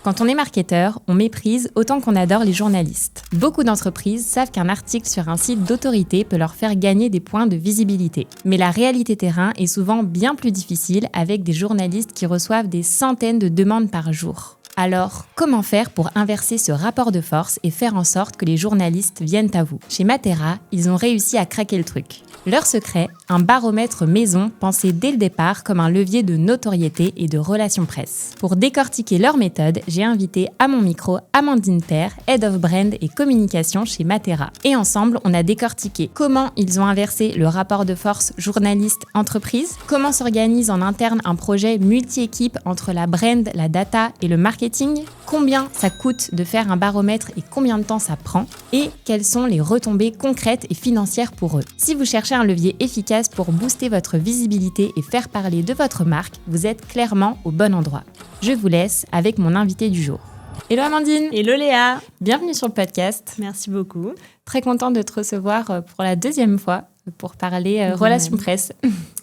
Quand on est marketeur, on méprise autant qu'on adore les journalistes. Beaucoup d'entreprises savent qu'un article sur un site d'autorité peut leur faire gagner des points de visibilité. Mais la réalité terrain est souvent bien plus difficile avec des journalistes qui reçoivent des centaines de demandes par jour. Alors, comment faire pour inverser ce rapport de force et faire en sorte que les journalistes viennent à vous ? Chez Matera, ils ont réussi à craquer le truc. Leur secret, un baromètre maison pensé dès le départ comme un levier de notoriété et de relations presse. Pour décortiquer leur méthode, j'ai invité à mon micro Amandine Père, Head of Brand et Communication chez Matera. Et ensemble, on a décortiqué comment ils ont inversé le rapport de force journaliste-entreprise, comment s'organise en interne un projet multi-équipe entre la brand, la data et le marketing, combien ça coûte de faire un baromètre et combien de temps ça prend, et quelles sont les retombées concrètes et financières pour eux. Si vous cherchez un levier efficace pour booster votre visibilité et faire parler de votre marque, vous êtes clairement au bon endroit. Je vous laisse avec mon invité du jour. Hello Amandine. Hello Léa. Bienvenue sur le podcast. Merci beaucoup. Très contente de te recevoir pour la deuxième fois pour parler relations presse.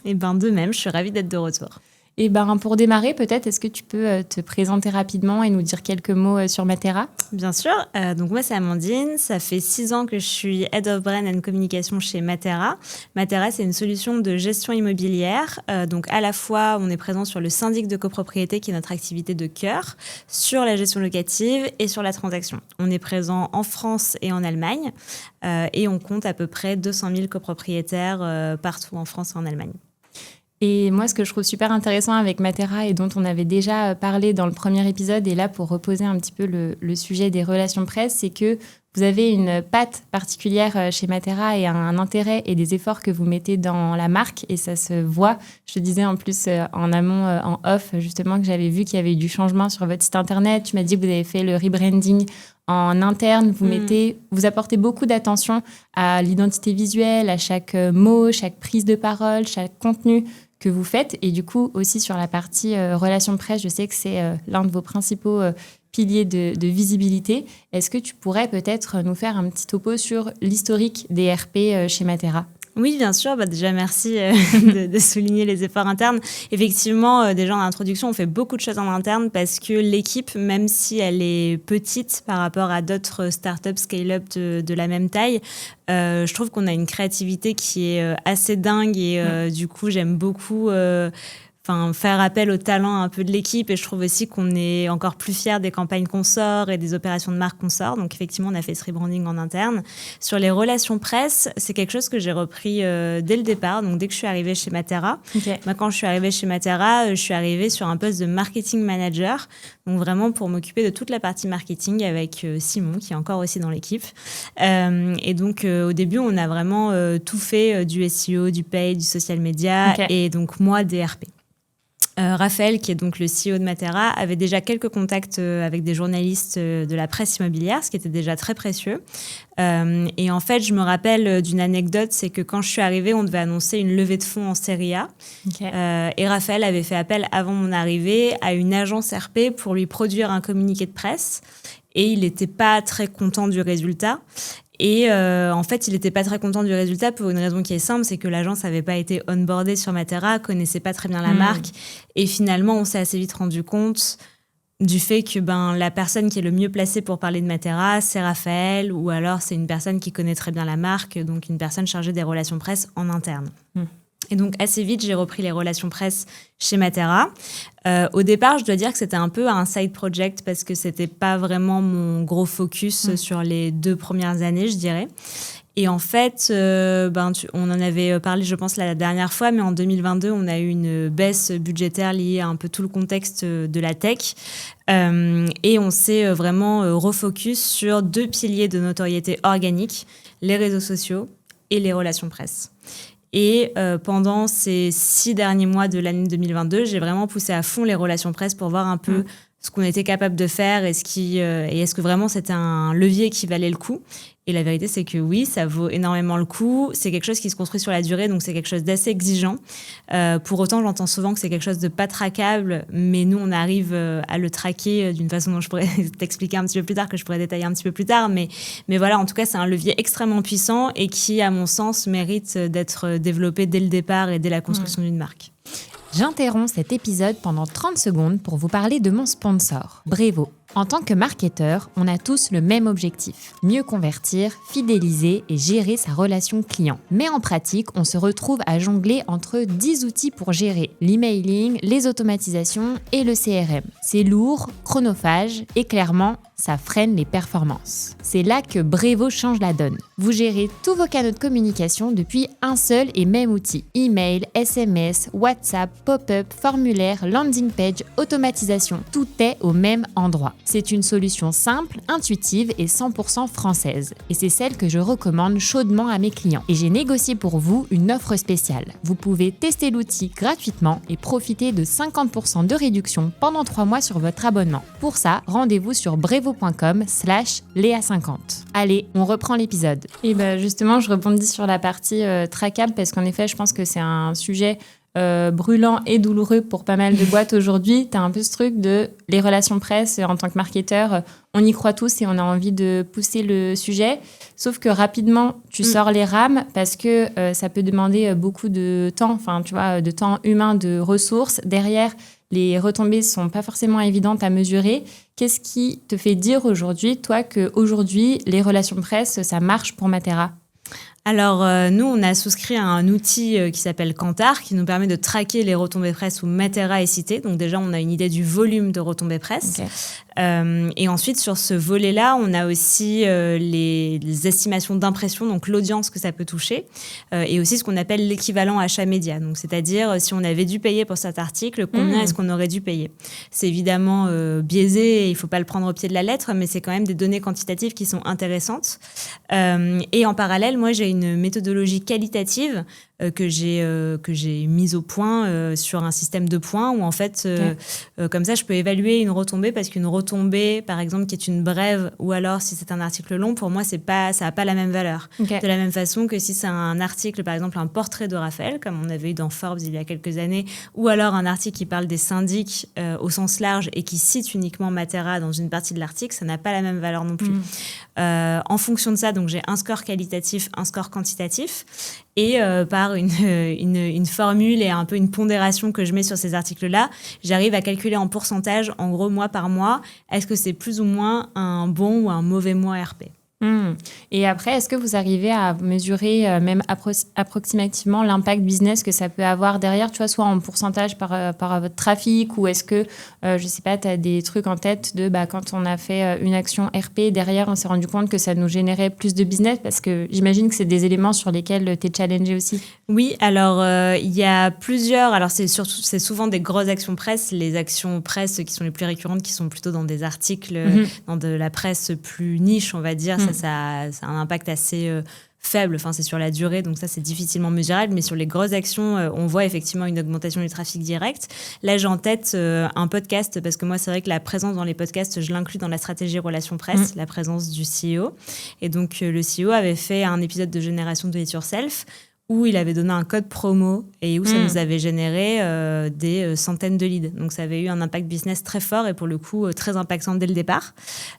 Et de même, je suis ravie d'être de retour. Et pour démarrer, peut-être, est-ce que tu peux te présenter rapidement et nous dire quelques mots sur Matera ? Bien sûr. Donc moi, c'est Amandine. Ça fait 6 ans que je suis Head of Brand and Communication chez Matera. Matera, c'est une solution de gestion immobilière. Donc à la fois, on est présent sur le syndic de copropriété, qui est notre activité de cœur, sur la gestion locative et sur la transaction. On est présent en France et en Allemagne. Et on compte à peu près 200 000 copropriétaires partout en France et en Allemagne. Et moi, ce que je trouve super intéressant avec Matera et dont on avait déjà parlé dans le premier épisode, et là pour reposer un petit peu le sujet des relations presse, c'est que vous avez une patte particulière chez Matera et un intérêt et des efforts que vous mettez dans la marque, et ça se voit. Je te disais en plus en amont, en off, justement, que j'avais vu qu'il y avait eu du changement sur votre site internet. Tu m'as dit que vous avez fait le rebranding en interne. Vous apportez beaucoup d'attention à l'identité visuelle, à chaque mot, chaque prise de parole, chaque contenu que vous faites. Et du coup, aussi sur la partie relations presse, je sais que c'est l'un de vos principaux piliers de visibilité. Est-ce que tu pourrais peut-être nous faire un petit topo sur l'historique des RP chez Matera ? Oui, bien sûr. Déjà, merci de souligner les efforts internes. Effectivement, déjà en introduction, on fait beaucoup de choses en interne parce que l'équipe, même si elle est petite par rapport à d'autres startups scale-up de la même taille, je trouve qu'on a une créativité qui est assez dingue et du coup, j'aime beaucoup faire appel au talent un peu de l'équipe, et je trouve aussi qu'on est encore plus fiers des campagnes qu'on sort et des opérations de marque qu'on sort. Donc effectivement, on a fait ce rebranding en interne. Sur les relations presse, c'est quelque chose que j'ai repris dès le départ, donc dès que je suis arrivée chez Matera. Okay. Moi, quand je suis arrivée chez Matera, je suis arrivée sur un poste de marketing manager, donc vraiment pour m'occuper de toute la partie marketing avec Simon, qui est encore aussi dans l'équipe. Et donc au début, on a vraiment tout fait, du SEO, du paid, du social media, et donc moi, des RP. Raphaël, qui est donc le CEO de Matera, avait déjà quelques contacts avec des journalistes de la presse immobilière, ce qui était déjà très précieux. Et en fait, je me rappelle d'une anecdote, c'est que quand je suis arrivée, on devait annoncer une levée de fonds en série A. Et Raphaël avait fait appel avant mon arrivée à une agence RP pour lui produire un communiqué de presse. Et il n'était pas très content du résultat. Et en fait, il n'était pas très content du résultat pour une raison qui est simple, c'est que l'agence n'avait pas été onboardée sur Matera, connaissait pas très bien la marque. Et finalement, on s'est assez vite rendu compte du fait que la personne qui est le mieux placée pour parler de Matera, c'est Raphaël, ou alors c'est une personne qui connaît très bien la marque, donc une personne chargée des relations presse en interne. Et donc, assez vite, j'ai repris les relations presse chez Matera. Au départ, je dois dire que c'était un peu un side project parce que c'était pas vraiment mon gros focus sur les 2 premières années, je dirais. Et en fait, on en avait parlé, je pense, la dernière fois, mais en 2022, on a eu une baisse budgétaire liée à un peu tout le contexte de la tech. Et on s'est vraiment refocus sur 2 piliers de notoriété organique, les réseaux sociaux et les relations presse. Et pendant ces 6 derniers mois de l'année 2022, j'ai vraiment poussé à fond les relations presse pour voir un peu ce qu'on était capable de faire et est-ce que vraiment c'était un levier qui valait le coup. Et la vérité, c'est que oui, ça vaut énormément le coup. C'est quelque chose qui se construit sur la durée, donc c'est quelque chose d'assez exigeant. Pour autant, j'entends souvent que c'est quelque chose de pas traquable, mais nous, on arrive à le traquer d'une façon dont je pourrais t'expliquer un petit peu plus tard, que je pourrais détailler un petit peu plus tard. Mais voilà, en tout cas, c'est un levier extrêmement puissant et qui, à mon sens, mérite d'être développé dès le départ et dès la construction d'une marque. J'interromps cet épisode pendant 30 secondes pour vous parler de mon sponsor, Brevo. En tant que marketeur, on a tous le même objectif, mieux convertir, fidéliser et gérer sa relation client. Mais en pratique, on se retrouve à jongler entre 10 outils pour gérer l'emailing, les automatisations et le CRM. C'est lourd, chronophage et clairement, ça freine les performances. C'est là que Brevo change la donne. Vous gérez tous vos canaux de communication depuis un seul et même outil. Email, SMS, WhatsApp, pop-up, formulaire, landing page, automatisation, tout est au même endroit. C'est une solution simple, intuitive et 100% française. Et c'est celle que je recommande chaudement à mes clients. Et j'ai négocié pour vous une offre spéciale. Vous pouvez tester l'outil gratuitement et profiter de 50% de réduction pendant 3 mois sur votre abonnement. Pour ça, rendez-vous sur brevo.com/Léa50. Allez, on reprend l'épisode. Et justement, je rebondis sur la partie trackable parce qu'en effet, je pense que c'est un sujet brûlant et douloureux pour pas mal de boîtes aujourd'hui. Tu as un peu ce truc de les relations presse en tant que marketeur, on y croit tous et on a envie de pousser le sujet. Sauf que rapidement, tu sors les rames parce que ça peut demander beaucoup de temps, enfin, tu vois, de temps humain, de ressources. Derrière, les retombées ne sont pas forcément évidentes à mesurer. Qu'est-ce qui te fait dire aujourd'hui, toi, qu'aujourd'hui, les relations presse, ça marche pour Matera ? Alors, nous, on a souscrit à un outil qui s'appelle Kantar, qui nous permet de traquer les retombées presse où Matera est cité. Donc déjà, on a une idée du volume de retombées presse. Okay. Et ensuite, sur ce volet-là, on a aussi les estimations d'impression, donc l'audience que ça peut toucher, et aussi ce qu'on appelle l'équivalent achat média. Donc, c'est-à-dire, si on avait dû payer pour cet article, combien est-ce qu'on aurait dû payer ? C'est évidemment biaisé, et il ne faut pas le prendre au pied de la lettre, mais c'est quand même des données quantitatives qui sont intéressantes. Et en parallèle, moi, j'ai une méthodologie qualitative que j'ai mise au point sur un système de points où en fait, comme ça, je peux évaluer une retombée parce qu'une retombée, par exemple, qui est une brève ou alors si c'est un article long, pour moi, ça n'a pas la même valeur. Okay. De la même façon que si c'est un article, par exemple, un portrait de Raphaël, comme on avait eu dans Forbes il y a quelques années, ou alors un article qui parle des syndics au sens large et qui cite uniquement Matera dans une partie de l'article, ça n'a pas la même valeur non plus. En fonction de ça, donc j'ai un score qualitatif, un score quantitatif. Et par une formule et un peu une pondération que je mets sur ces articles-là, j'arrive à calculer en pourcentage, en gros, mois par mois, est-ce que c'est plus ou moins un bon ou un mauvais mois RP. Et après, est-ce que vous arrivez à mesurer même approximativement l'impact business que ça peut avoir derrière, tu vois, soit en pourcentage par votre trafic, ou est-ce que, je sais pas, tu as des trucs en tête de quand on a fait une action RP, derrière, on s'est rendu compte que ça nous générait plus de business, parce que j'imagine que c'est des éléments sur lesquels tu es challengé aussi. Oui, alors il y a plusieurs, alors c'est souvent des grosses actions presse, les actions presse qui sont les plus récurrentes, qui sont plutôt dans des articles, dans de la presse plus niche, on va dire, ça a un impact assez faible, enfin, c'est sur la durée, donc ça c'est difficilement mesurable, mais sur les grosses actions, on voit effectivement une augmentation du trafic direct. Là j'ai en tête un podcast, parce que moi c'est vrai que la présence dans les podcasts, je l'inclus dans la stratégie relations presse, la présence du CEO, et donc le CEO avait fait un épisode de Génération Do It Yourself, où il avait donné un code promo et où ça nous avait généré des centaines de leads. Donc, ça avait eu un impact business très fort et pour le coup, très impactant dès le départ.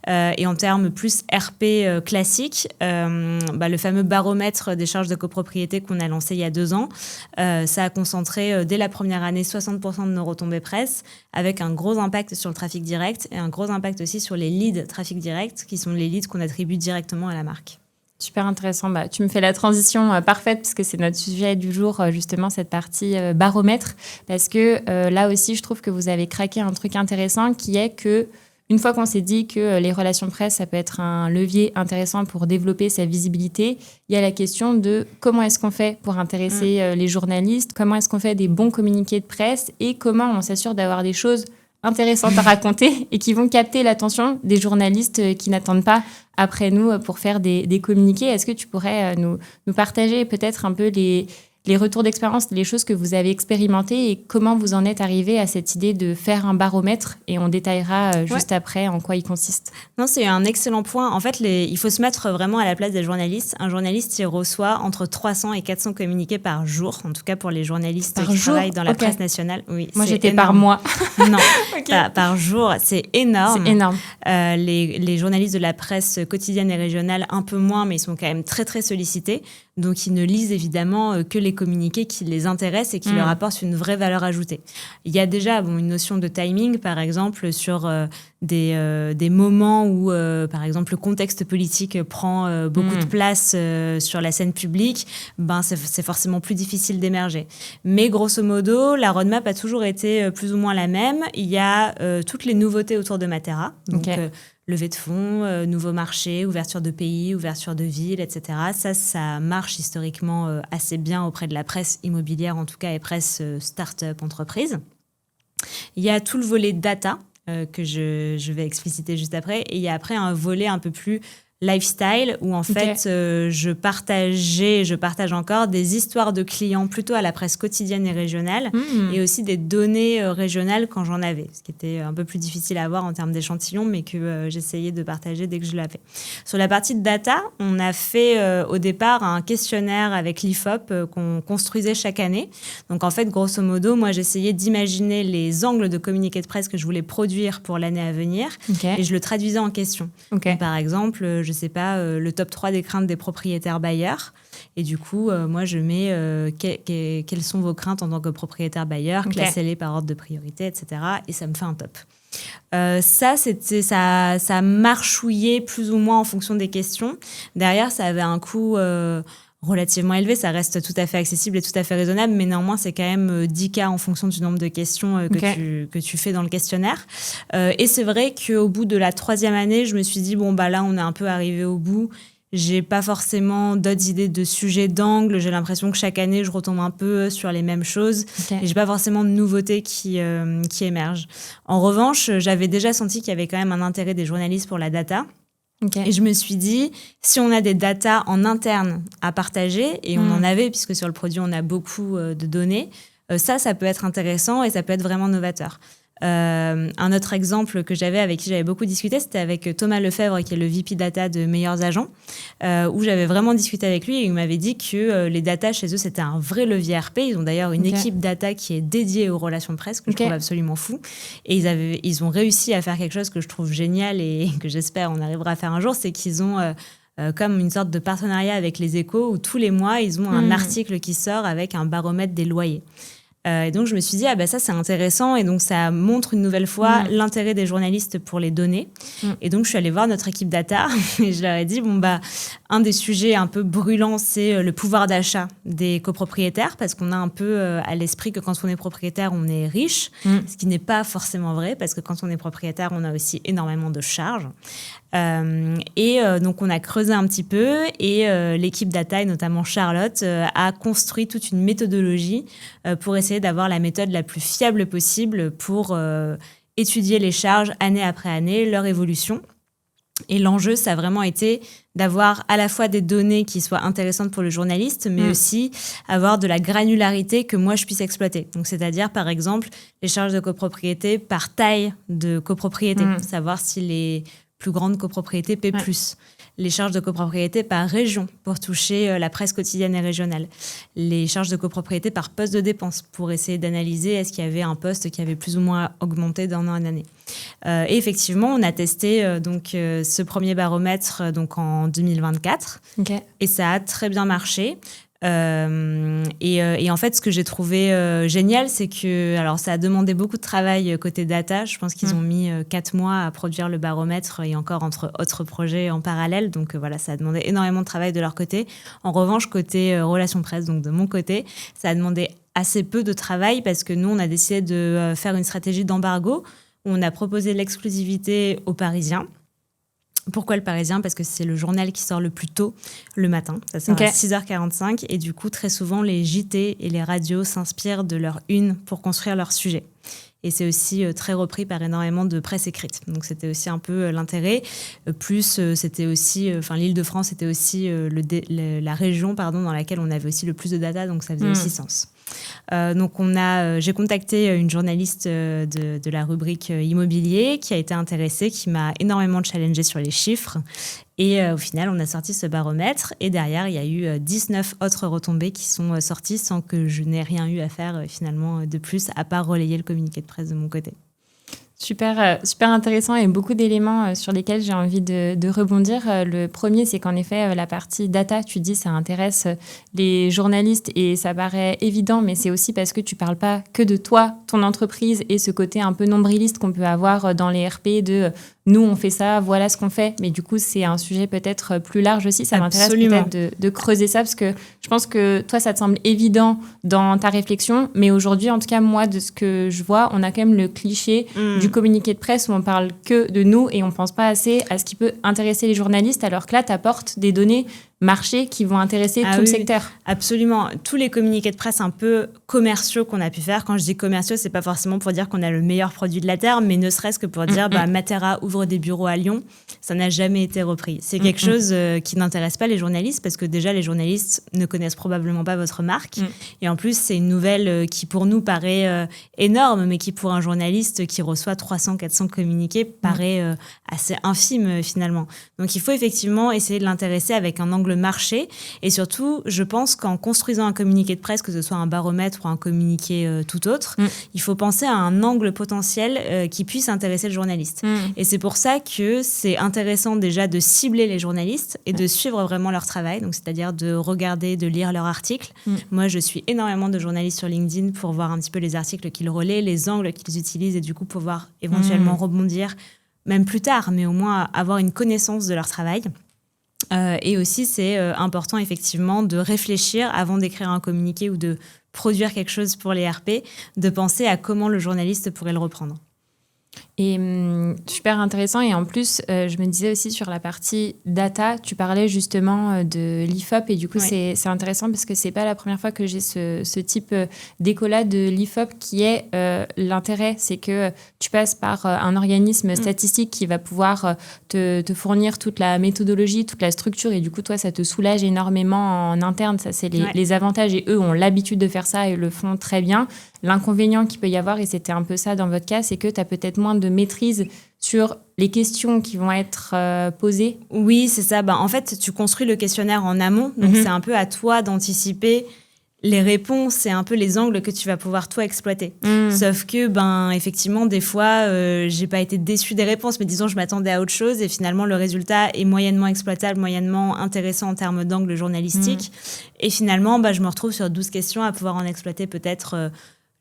Et en termes plus RP classique, le fameux baromètre des charges de copropriété qu'on a lancé il y a 2 ans, ça a concentré dès la première année 60% de nos retombées presse, avec un gros impact sur le trafic direct et un gros impact aussi sur les leads trafic direct, qui sont les leads qu'on attribue directement à la marque. Super intéressant. Tu me fais la transition parfaite parce que c'est notre sujet du jour, justement, cette partie baromètre. Parce que là aussi, je trouve que vous avez craqué un truc intéressant qui est que, une fois qu'on s'est dit que les relations presse, ça peut être un levier intéressant pour développer sa visibilité, il y a la question de comment est-ce qu'on fait pour intéresser les journalistes, comment est-ce qu'on fait des bons communiqués de presse et comment on s'assure d'avoir des choses intéressantes à raconter et qui vont capter l'attention des journalistes qui n'attendent pas après nous pour faire des communiqués. Est-ce que tu pourrais nous partager peut-être un peu les retours d'expérience, les choses que vous avez expérimentées et comment vous en êtes arrivé à cette idée de faire un baromètre, et on détaillera juste après en quoi il consiste. Non, c'est un excellent point. En fait, il faut se mettre vraiment à la place des journalistes. Un journaliste, il reçoit entre 300 et 400 communiqués par jour, en tout cas pour les journalistes qui travaillent dans la presse nationale. Oui, moi, j'étais énorme. Par mois. Non, par jour, c'est énorme. C'est énorme. Les journalistes de la presse quotidienne et régionale, un peu moins, mais ils sont quand même très, très sollicités. Donc, ils ne lisent évidemment que les communiqués qui les intéressent et qui leur apportent une vraie valeur ajoutée. Il y a déjà une notion de timing, par exemple, sur des moments où, par exemple, le contexte politique prend beaucoup de place sur la scène publique, c'est forcément plus difficile d'émerger. Mais grosso modo, la roadmap a toujours été plus ou moins la même. Il y a toutes les nouveautés autour de Matera. Donc, levée de fonds, nouveaux marchés, ouverture de pays, ouverture de villes, etc. Ça marche historiquement assez bien auprès de la presse immobilière, en tout cas, et presse start-up, entreprise. Il y a tout le volet data que je vais expliciter juste après. Et il y a après un volet un peu plus lifestyle où en fait je partage encore des histoires de clients plutôt à la presse quotidienne et régionale et aussi des données régionales quand j'en avais, ce qui était un peu plus difficile à avoir en termes d'échantillons mais que j'essayais de partager dès que je l'avais. Sur la partie de data, on a fait au départ un questionnaire avec l'IFOP qu'on construisait chaque année. Donc en fait, grosso modo, moi j'essayais d'imaginer les angles de communiqué de presse que je voulais produire pour l'année à venir et je le traduisais en questions. Donc, par exemple, je sais pas, le top 3 des craintes des propriétaires bailleurs. Et du coup, moi, je mets quelles sont vos craintes en tant que propriétaire bailleur, classez-les par ordre de priorité, etc. Et ça me fait un top. Ça marchouillait plus ou moins en fonction des questions. Derrière, ça avait un coût relativement élevé. Ça reste tout à fait accessible et tout à fait raisonnable, mais néanmoins, c'est quand même 10K en fonction du nombre de questions que tu fais dans le questionnaire. Et c'est vrai qu'au bout de la 3e année, je me suis dit, là, on est un peu arrivé au bout. J'ai pas forcément d'autres idées de sujets, d'angles. J'ai l'impression que chaque année, je retombe un peu sur les mêmes choses. Et j'ai pas forcément de nouveautés qui émergent. En revanche, j'avais déjà senti qu'il y avait quand même un intérêt des journalistes pour la data. Et je me suis dit, si on a des datas en interne à partager, et on en avait, puisque sur le produit, on a beaucoup de données, ça peut être intéressant et ça peut être vraiment novateur. Un autre exemple que j'avais, avec qui j'avais beaucoup discuté, c'était avec Thomas Lefebvre, qui est le VP Data de Meilleurs Agents, où j'avais vraiment discuté avec lui et il m'avait dit que les data chez eux, c'était un vrai levier RP. Ils ont d'ailleurs une équipe data qui est dédiée aux relations de presse, que je trouve absolument fou. Et ils ont réussi à faire quelque chose que je trouve génial et que j'espère on arrivera à faire un jour, c'est qu'ils ont comme une sorte de partenariat avec les Échos, où tous les mois, ils ont un article qui sort avec un baromètre des loyers. Et donc, je me suis dit, ça, c'est intéressant. Et donc, ça montre une nouvelle fois l'intérêt des journalistes pour les données. Et donc, je suis allée voir notre équipe data et je leur ai dit, un des sujets un peu brûlants, c'est le pouvoir d'achat des copropriétaires, parce qu'on a un peu à l'esprit que quand on est propriétaire, on est riche, ce qui n'est pas forcément vrai, parce que quand on est propriétaire, on a aussi énormément de charges. Donc, on a creusé un petit peu et l'équipe data, et notamment Charlotte, a construit toute une méthodologie pour essayer d'avoir la méthode la plus fiable possible pour étudier les charges année après année, leur évolution. Et l'enjeu, ça a vraiment été d'avoir à la fois des données qui soient intéressantes pour le journaliste, mais aussi avoir de la granularité que moi, je puisse exploiter. Donc, c'est-à-dire, par exemple, les charges de copropriété par taille de copropriété, savoir si les plus grandes copropriétés paient plus. Les charges de copropriété par région pour toucher la presse quotidienne et régionale. Les charges de copropriété par poste de dépense pour essayer d'analyser est-ce qu'il y avait un poste qui avait plus ou moins augmenté d'un an à l'année. Et effectivement, on a testé ce premier baromètre en 2024 et ça a très bien marché. Et en fait, ce que j'ai trouvé génial, c'est que ça a demandé beaucoup de travail côté data. Je pense qu'ils ont mis 4 mois à produire le baromètre et encore entre autres projets en parallèle. Donc ça a demandé énormément de travail de leur côté. En revanche, côté relations presse, donc de mon côté, ça a demandé assez peu de travail parce que nous, on a décidé de faire une stratégie d'embargo où on a proposé l'exclusivité aux Parisiens. Pourquoi le Parisien ? Parce que c'est le journal qui sort le plus tôt le matin. Ça sort à 6h45 et du coup, très souvent, les JT et les radios s'inspirent de leur une pour construire leur sujet. Et c'est aussi très repris par énormément de presse écrite. Donc, c'était aussi un peu l'intérêt. C'était aussi... l'Île-de-France était aussi la région dans laquelle on avait aussi le plus de data. Donc, ça faisait aussi sens. Donc, j'ai contacté une journaliste de la rubrique immobilier qui a été intéressée, qui m'a énormément challengée sur les chiffres. Et au final, on a sorti ce baromètre. Et derrière, il y a eu 19 autres retombées qui sont sorties sans que je n'ai rien eu à faire finalement de plus, à part relayer le communiqué de presse de mon côté. Super, super intéressant et beaucoup d'éléments sur lesquels j'ai envie de rebondir. Le premier, c'est qu'en effet, la partie data, tu dis, ça intéresse les journalistes et ça paraît évident, mais c'est aussi parce que tu parles pas que de toi, ton entreprise et ce côté un peu nombriliste qu'on peut avoir dans les RP de nous, on fait ça, voilà ce qu'on fait. Mais du coup, c'est un sujet peut-être plus large aussi. Ça m'intéresse peut-être de creuser ça parce que je pense que toi, ça te semble évident dans ta réflexion. Mais aujourd'hui, en tout cas, moi, de ce que je vois, on a quand même le cliché du communiqué de presse où on parle que de nous et on pense pas assez à ce qui peut intéresser les journalistes, alors que là, tu apportes des données marchés qui vont intéresser tout le secteur. Absolument. Tous les communiqués de presse un peu commerciaux qu'on a pu faire, quand je dis commerciaux, c'est pas forcément pour dire qu'on a le meilleur produit de la Terre, mais ne serait-ce que pour dire Matera ouvre des bureaux à Lyon, ça n'a jamais été repris. C'est quelque chose qui n'intéresse pas les journalistes parce que déjà les journalistes ne connaissent probablement pas votre marque et en plus c'est une nouvelle qui pour nous paraît énorme, mais qui pour un journaliste qui reçoit 300-400 communiqués paraît assez infime finalement. Donc il faut effectivement essayer de l'intéresser avec un angle marché et surtout je pense qu'en construisant un communiqué de presse, que ce soit un baromètre ou un communiqué tout autre, il faut penser à un angle potentiel qui puisse intéresser le journaliste. Et c'est pour ça que c'est intéressant déjà de cibler les journalistes et de suivre vraiment leur travail, donc c'est-à-dire de regarder, de lire leurs articles. Moi je suis énormément de journalistes sur LinkedIn pour voir un petit peu les articles qu'ils relaient, les angles qu'ils utilisent et du coup pouvoir éventuellement rebondir même plus tard, mais au moins avoir une connaissance de leur travail. Et aussi, c'est important effectivement de réfléchir avant d'écrire un communiqué ou de produire quelque chose pour les RP, de penser à comment le journaliste pourrait le reprendre. Et super intéressant. Et en plus, je me disais aussi sur la partie data, tu parlais justement de l'IFOP. Et du coup, c'est intéressant parce que c'est pas la première fois que j'ai ce type d'écola de l'IFOP qui est l'intérêt. C'est que tu passes par un organisme statistique qui va pouvoir te fournir toute la méthodologie, toute la structure. Et du coup, toi, ça te soulage énormément en interne. Ça, c'est les avantages. Et eux ont l'habitude de faire ça et le font très bien. L'inconvénient qu'il peut y avoir, et c'était un peu ça dans votre cas, c'est que tu as peut-être moins de maîtrise sur les questions qui vont être posées. Oui, c'est ça. En fait, tu construis le questionnaire en amont. Donc, c'est un peu à toi d'anticiper les réponses et un peu les angles que tu vas pouvoir, toi, exploiter. Sauf que, effectivement, des fois, j'ai pas été déçue des réponses, mais disons, je m'attendais à autre chose et finalement, le résultat est moyennement exploitable, moyennement intéressant en termes d'angle journalistique. Et finalement, je me retrouve sur 12 questions à pouvoir en exploiter peut-être...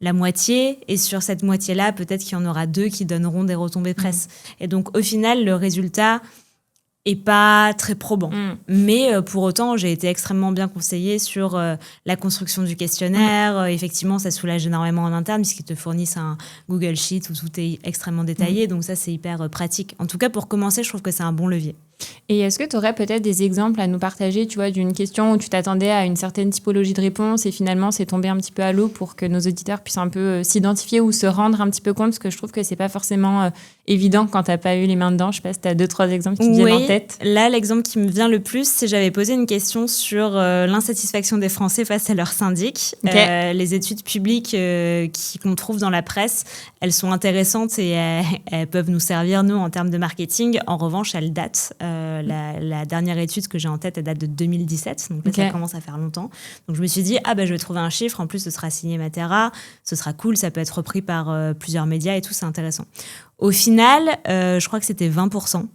la moitié, et sur cette moitié-là, peut-être qu'il y en aura 2 qui donneront des retombées presse. Et donc, au final, le résultat est pas très probant. Mais pour autant, j'ai été extrêmement bien conseillée sur la construction du questionnaire. Effectivement, ça soulage énormément en interne puisqu'ils te fournissent un Google Sheet où tout est extrêmement détaillé. Donc ça, c'est hyper pratique. En tout cas, pour commencer, je trouve que c'est un bon levier. Et est-ce que tu aurais peut-être des exemples à nous partager, tu vois, d'une question où tu t'attendais à une certaine typologie de réponse et finalement c'est tombé un petit peu à l'eau pour que nos auditeurs puissent un peu s'identifier ou se rendre un petit peu compte, parce que je trouve que c'est pas forcément évident quand t'as pas eu les mains dedans. Je sais pas si tu as 2-3 exemples qui te viennent en tête. Là, l'exemple qui me vient le plus, c'est j'avais posé une question sur l'insatisfaction des Français face à leur syndic. Les études publiques qu'on trouve dans la presse, elles sont intéressantes et elles peuvent nous servir, nous, en termes de marketing. En revanche, elles datent. La dernière étude que j'ai en tête, elle date de 2017, donc là, ça commence à faire longtemps. Donc je me suis dit, je vais trouver un chiffre, en plus ce sera signé Matera, ce sera cool, ça peut être repris par plusieurs médias et tout, c'est intéressant. Au final, je crois que c'était 20%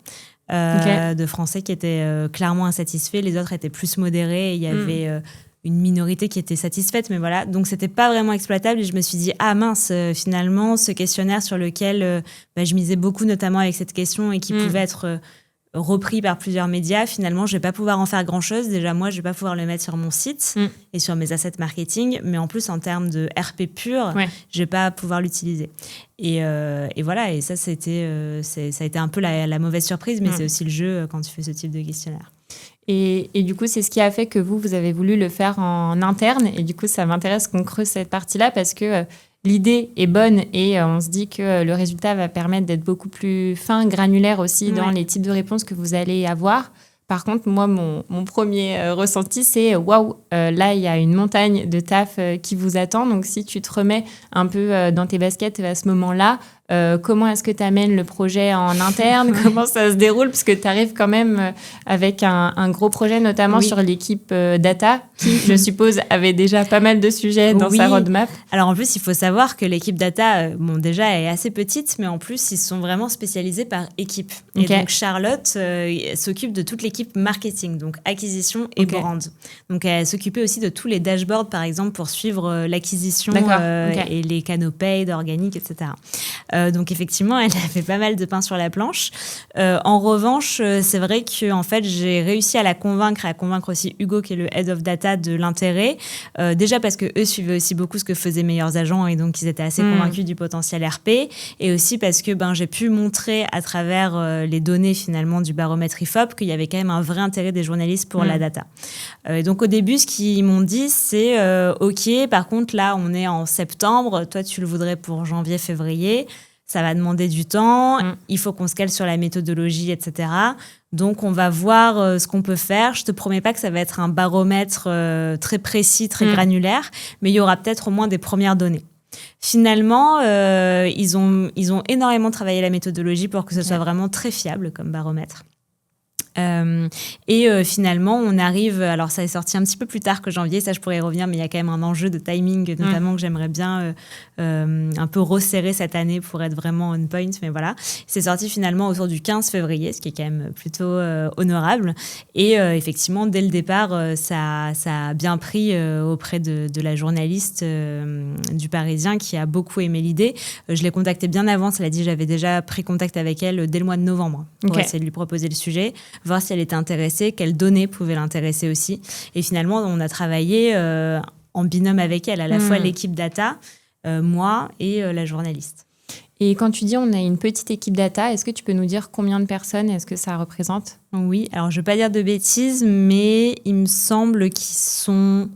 de Français qui étaient clairement insatisfaits, les autres étaient plus modérés, et il y avait... une minorité qui était satisfaite, mais voilà. Donc, c'était pas vraiment exploitable et je me suis dit, mince, finalement, ce questionnaire sur lequel je misais beaucoup, notamment avec cette question et qui pouvait être repris par plusieurs médias, finalement, je vais pas pouvoir en faire grand-chose. Déjà, moi, je vais pas pouvoir le mettre sur mon site et sur mes assets marketing, mais en plus, en termes de RP pur, je vais pas pouvoir l'utiliser. Et voilà, et ça, ça a été un peu la mauvaise surprise, mais c'est aussi le jeu quand tu fais ce type de questionnaire. Et du coup, c'est ce qui a fait que vous avez voulu le faire en interne. Et du coup, ça m'intéresse qu'on creuse cette partie-là parce que l'idée est bonne et on se dit que le résultat va permettre d'être beaucoup plus fin, granulaire aussi dans les types de réponses que vous allez avoir. Par contre, moi, mon premier ressenti, c'est waouh, là, il y a une montagne de taf qui vous attend. Donc, si tu te remets un peu dans tes baskets à ce moment-là, comment est-ce que tu amènes le projet en interne, comment ça se déroule, parce que tu arrives quand même avec un gros projet, notamment sur l'équipe data, qui, je suppose, avait déjà pas mal de sujets dans sa roadmap. Alors en plus, il faut savoir que l'équipe data, déjà, est assez petite, mais en plus, ils sont vraiment spécialisés par équipe. Et donc Charlotte s'occupe de toute l'équipe marketing, donc acquisition et brand. Donc elle s'occupait aussi de tous les dashboards, par exemple, pour suivre l'acquisition et les canaux paid, organiques, etc. Donc effectivement, elle a fait pas mal de pain sur la planche. En revanche, c'est vrai que en fait, j'ai réussi à convaincre aussi Hugo, qui est le head of data, de l'intérêt. Déjà parce que eux suivaient aussi beaucoup ce que faisaient Meilleurs Agents et donc ils étaient assez convaincus du potentiel RP. Et aussi parce que j'ai pu montrer à travers les données finalement du baromètre IFOP qu'il y avait quand même un vrai intérêt des journalistes pour la data. Et donc au début, ce qu'ils m'ont dit, c'est OK, par contre là, on est en septembre, toi tu le voudrais pour janvier, février. Ça va demander du temps, il faut qu'on se cale sur la méthodologie, etc. Donc, on va voir ce qu'on peut faire. Je te promets pas que ça va être un baromètre très précis, très granulaire, mais il y aura peut-être au moins des premières données. Finalement, ils ont énormément travaillé la méthodologie pour que ce soit vraiment très fiable comme baromètre. Finalement, on arrive... Alors, ça est sorti un petit peu plus tard que janvier, ça je pourrais y revenir, mais il y a quand même un enjeu de timing, notamment que j'aimerais bien un peu resserrer cette année pour être vraiment on point, mais voilà. C'est sorti finalement autour du 15 février, ce qui est quand même plutôt honorable. Et effectivement, dès le départ, ça a bien pris auprès de la journaliste du Parisien qui a beaucoup aimé l'idée. Je l'ai contactée bien avant, cela dit, j'avais déjà pris contact avec elle dès le mois de novembre pour essayer de lui proposer le sujet, voir si elle était intéressée, quelles données pouvaient l'intéresser aussi. Et finalement, on a travaillé en binôme avec elle, à la fois l'équipe data, moi et la journaliste. Et quand tu dis on a une petite équipe data, est-ce que tu peux nous dire combien de personnes est-ce que ça représente ? Oui, alors je ne veux pas dire de bêtises, mais il me semble qu'ils sont